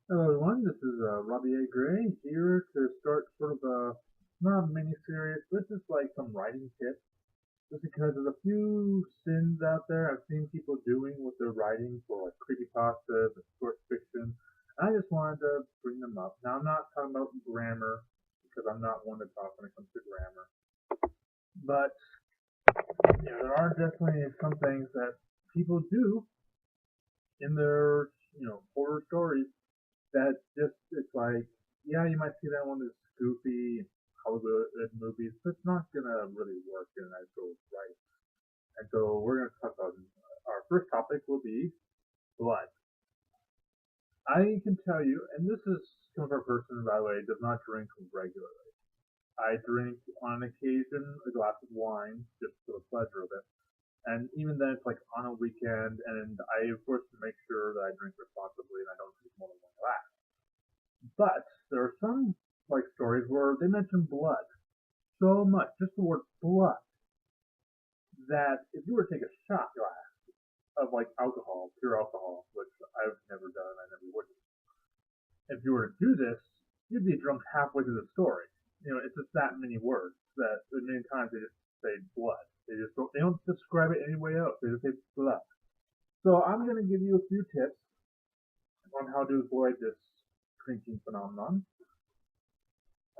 Hello everyone, this is Robbie A. Gray here to start sort of not a mini series, but just like some writing tips. Just because there's a few sins out there I've seen people doing with their writing for like creepypastas and short fiction. I just wanted to bring them up. Now I'm not talking about grammar because I'm not one to talk when it comes to grammar, but there are definitely some things that people do in their horror stories that just it's like, yeah, you might see that one as goofy Hollywood movies, but it's not gonna really work in that goes right. And so we're gonna talk about our first topic will be blood. I can tell you, and this is coming from a person, by the way, does not drink regularly. I drink on occasion a glass of wine just for the pleasure of it. And even then, it's like on a weekend, and I, of course, make sure that I drink responsibly and I don't drink more than one glass. But there are some like stories where they mention blood so much, just the word blood, that if you were to take a shot glass of like alcohol, pure alcohol, which I've never done, I never would, if you were to do this, you'd be drunk halfway through the story. It's just that many words that many times they just say blood. They don't describe it any way else. They just say blood. So I'm gonna give you a few tips on how to avoid this drinking phenomenon.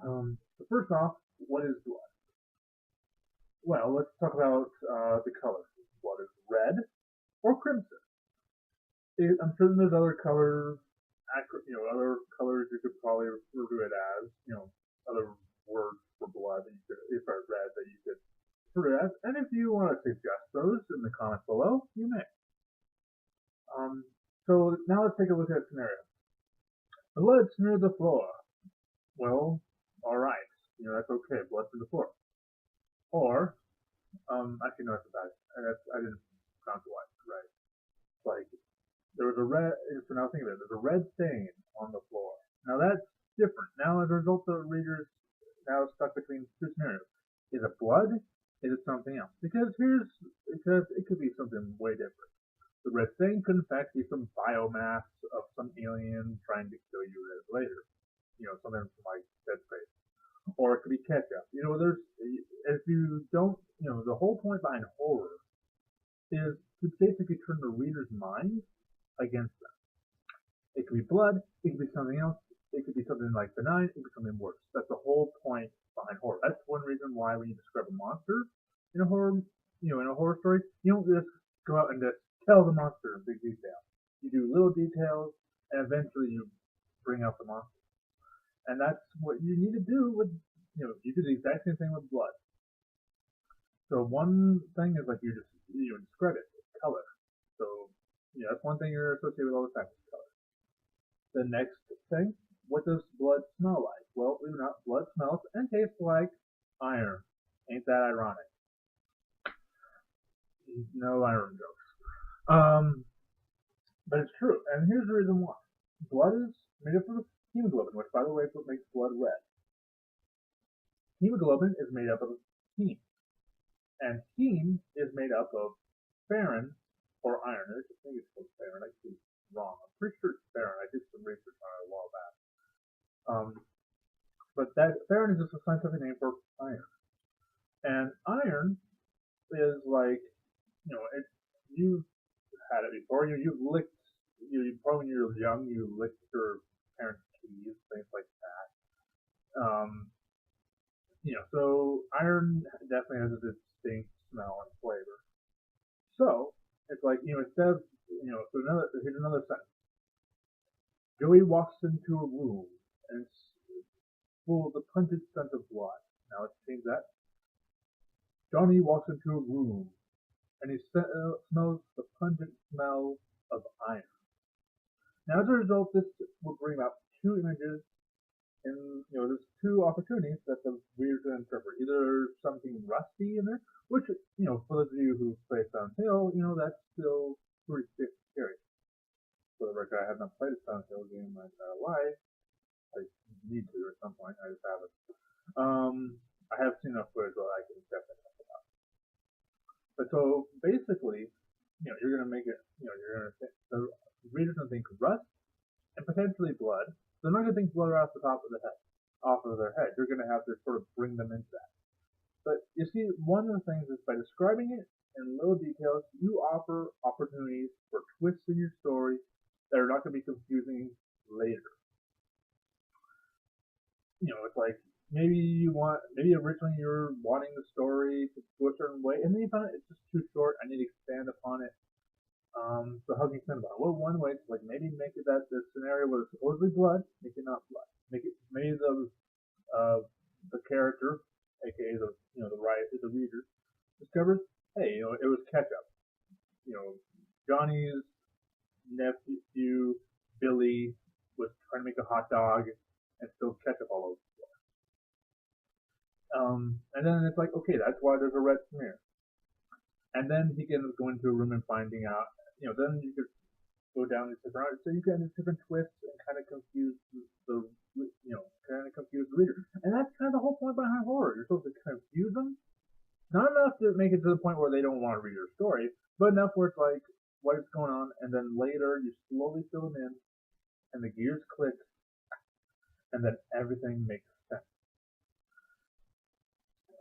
So first off, what is blood? Well, let's talk about the color. Blood is red or crimson. I'm certain there's other colors, other colors you could probably refer to it as, other words for blood that you could, if are red, that you could refer to it as. And if you want to suggest those in the comments below, you may. So now let's take a look at a scenario. Blood smeared the floor. Well, all right, that's okay. Blood to the floor. Or, actually, no, that's bad. I didn't pronounce it right. Like there was a red. So now think of it. There's a red stain on the floor. Now that's different. Now as a result, the reader's now stuck between two scenarios. Is it blood? Is it something else? Because it could be something way different. The red stain could in fact be some biomass of some alien trying to kill you later. Something from like Dead Space. Or it could be ketchup. There's if you don't, the whole point behind horror is to basically turn the reader's mind against them. It could be blood, it could be something else, it could be something like benign, it could be something worse. That's the whole point behind horror. That's one reason why when you describe a monster in a horror, in a horror story, you don't just go out and just tell the monster in big detail. You do little details, and eventually you bring out the monster. And that's what you need to do with, you do the exact same thing with blood. So one thing is like you describe it, color. So that's one thing you're associated with all the time is color. The next thing, what does blood smell like? Well, believe it or not, blood smells and tastes like iron. Ain't that ironic? No iron jokes. Um, but it's true, and here's the reason why. Blood is made up of hemoglobin, which, by the way, is what makes blood red. Hemoglobin is made up of heme, and heme is made up of ferrin or iron. I think it's called ferrin. I could be wrong. I'm pretty sure it's ferrin. I did some research on it a while back. But that ferrin is just a scientific name for iron. And iron is like, it, you've had it before. You've licked, probably when you were young, you licked your parents' keys, things like that. So iron definitely has a distinct smell and flavor. So it's like, instead of, here's another sentence. Joey walks into a room and it's full of the pungent scent of blood. Now let's change that. Johnny walks into a room and he smells the pungent smell of iron. Now, as a result, this will bring about two images, and there's two opportunities that the reader can interpret. Either something rusty in there, which for those of you who play Silent Hill, that's still pretty scary. For the record, I have not played a Silent Hill game in my entire life. I need to at some point. I just haven't. I have seen enough footage where I can definitely talk about it. But so basically, you're gonna make it. You're gonna think, the reader's gonna think rust and potentially blood. They're not going to think blood right off the top of the head, off of their head. You're going to have to sort of bring them into that. But you see, one of the things is by describing it in little details, you offer opportunities for twists in your story that are not going to be confusing later. It's like maybe originally you were wanting the story to go a certain way, and then you found it's just too short. I need to expand upon it. So how can you expand upon it? Well, one way is like maybe make it that the scenario where it's supposedly blood, make it not blood. Make it maybe the character, aka the reader, discovers, hey, it was ketchup. Johnny's nephew Billy was trying to make a hot dog and spilled ketchup all over. And then it's like, okay, that's why there's a red smear. And then he can go into a room and finding out, then you could go down these different, so you can have different twists and kind of confuse the reader. And that's kind of the whole point behind horror. You're supposed to confuse them, not enough to make it to the point where they don't want to read your story, but enough where it's like, what is going on, and then later you slowly fill them in, and the gears click, and then everything makes sense.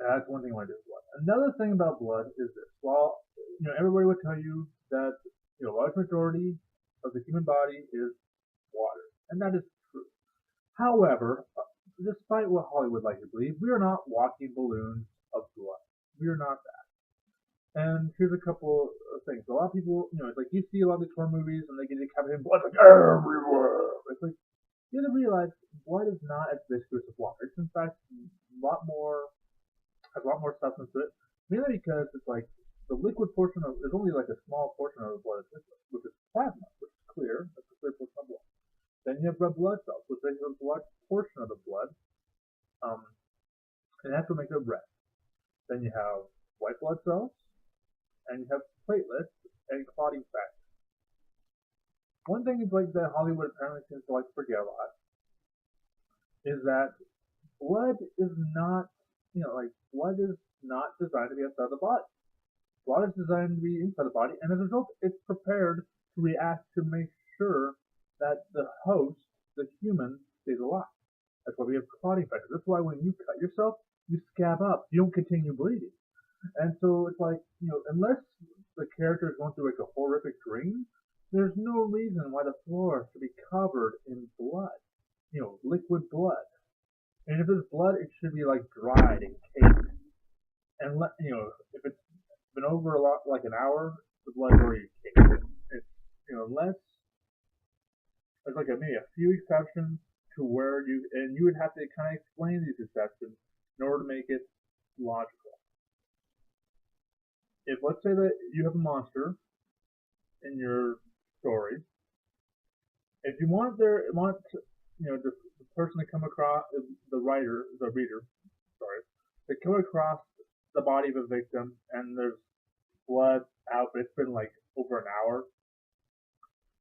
That's one thing I want to do with blood. Another thing about blood is this. While everybody would tell you that a large majority of the human body is water, and that is true. However, despite what Hollywood likes to believe, we are not walking balloons of blood. We are not that. And here's a couple of things. A lot of people, it's like you see a lot of these horror movies and they get covered in blood like everywhere. It's like you have to realize blood is not as viscous as water. It's in fact has a lot more substance to it. Mainly because it's like the liquid portion of there's only like a small portion of the blood which is plasma, which is clear. That's a clear portion of blood. Then you have red blood cells, which is a large portion of the blood. And that's what makes it red. Then you have white blood cells, and you have platelets and clotting factors. One thing is like that Hollywood apparently seems to like to forget a lot is that blood is not blood is not designed to be outside the body. Blood is designed to be inside the body, and as a result, it's prepared to react to make sure that the host, the human, stays alive. That's why we have clotting factors. That's why when you cut yourself, you scab up. You don't continue bleeding. And so it's like, unless the character is going through like a horrific dream, there's no reason why the floor should be covered in blood. Liquid blood. And if it's blood, it should be like dried and caked. And if it's been over a lot, like an hour, the blood's already caked. It's less. There's like maybe a few exceptions to where you would have to kind of explain these exceptions in order to make it logical. If let's say that you have a monster in your story, if you want the person to come across the reader, to come across the body of a victim and there's blood out, but it's been like over an hour.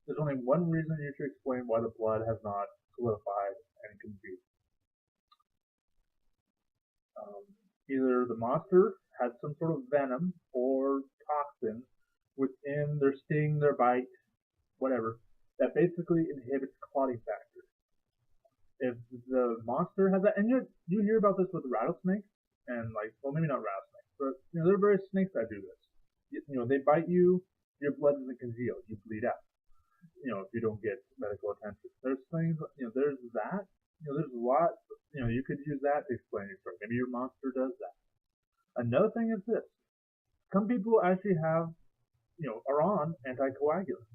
There's only one reason you should explain why the blood has not solidified and confused. Either the monster had some sort of venom or toxin within their sting, their bite, whatever, that basically inhibits clotting factors. If the monster has that, and you hear about this with rattlesnakes, and maybe not rattlesnakes, but there are various snakes that do this. They bite you, your blood doesn't congeal, you bleed out. If you don't get medical attention, there's things. There's that. There's a lot. You could use that to explain your story. Maybe your monster does that. Another thing is this: some people actually are on anticoagulants.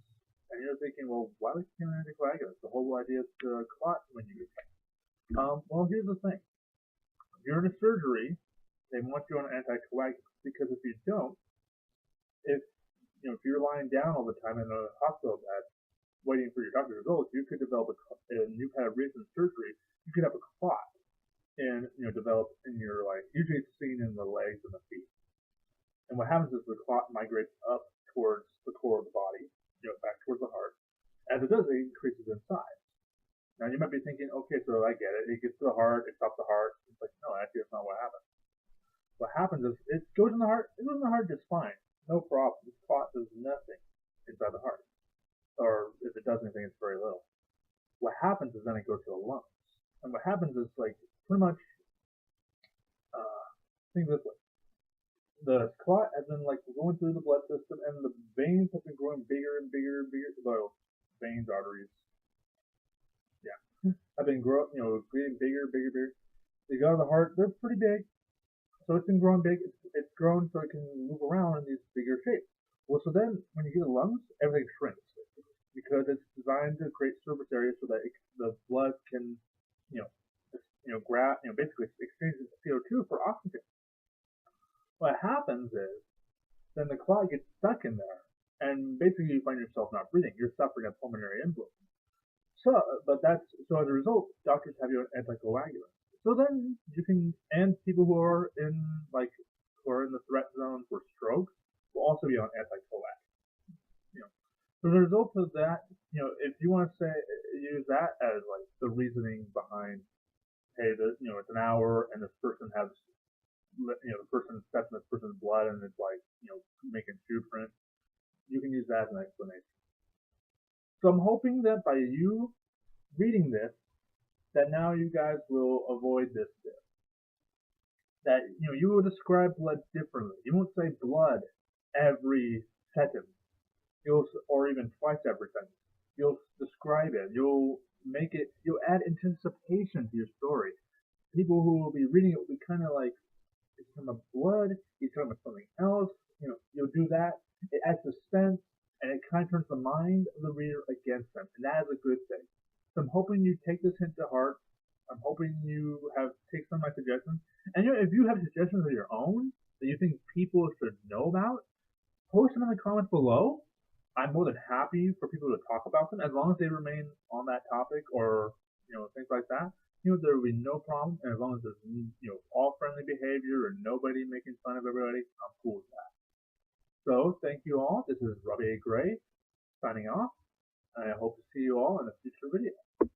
And you're thinking, well, why would you take an anticoagulant? The whole idea is to clot when you get sick. Well, here's the thing. During a surgery, they want you on an anticoagulant because if you don't, if you're lying down all the time in a hospital bed waiting for your doctor to go, you could develop and you've had a recent surgery, you could have a clot and develop in your usually it's seen in the legs and the feet. And what happens is the clot migrates up towards the core of the body, back towards the heart. As it does, it increases in size. Now you might be thinking, okay, so I get it. It gets to the heart, it stops the heart. It's like, no, actually that's not what happens. What happens is it goes in the heart. It goes in the heart just fine, no problem. This clot does nothing inside the heart, or if it does anything, it's very little. What happens is then it goes to the lungs. And what happens is like pretty much think this way. The clot has been like going through the blood system and the veins have been growing bigger and bigger and bigger. Well, veins, arteries, yeah, have been growing, getting bigger, bigger, bigger. They go to the heart, they're pretty big. So it's been growing big. It's grown so it can move around in these bigger shapes. Well, so then when you get the lungs, everything shrinks because it's designed to create surface area so that the blood can, you know, grab, basically exchange CO2 for oxygen. What happens is then the clot gets stuck in there, and basically you find yourself not breathing. You're suffering a pulmonary embolism. So, but that's so as a result, doctors have you on anticoagulant. So then you can, and people who are in like who are in the threat zone for stroke will also be on anticoagulant. You know, so the result of that, if you want to say use that as like the reasoning behind, hey, it's an hour and this person has, the person steps in this person's blood and it's like, making shoe prints. You can use that as an explanation. So I'm hoping that by you reading this, that now you guys will avoid this bit. That you will describe blood differently. You won't say blood every sentence. Or even twice every sentence. You'll describe it. You'll add anticipation to your story. People who will be reading it will be kind of like, it's talking about blood, he's talking about something else. You'll do that. It adds suspense, and it kind of turns the mind of the reader against them, and that is a good thing. So I'm hoping you take this hint to heart. I'm hoping you take some of my suggestions, and if you have suggestions of your own that you think people should know about, post them in the comments below. I'm more than happy for people to talk about them as long as they remain on that topic or things like that. There will be no problem, and as long as there's all friendly behavior and nobody making fun of everybody, I'm cool with that. So thank you all. This is Robbie A. Gray signing off, and I hope to see you all in a future video.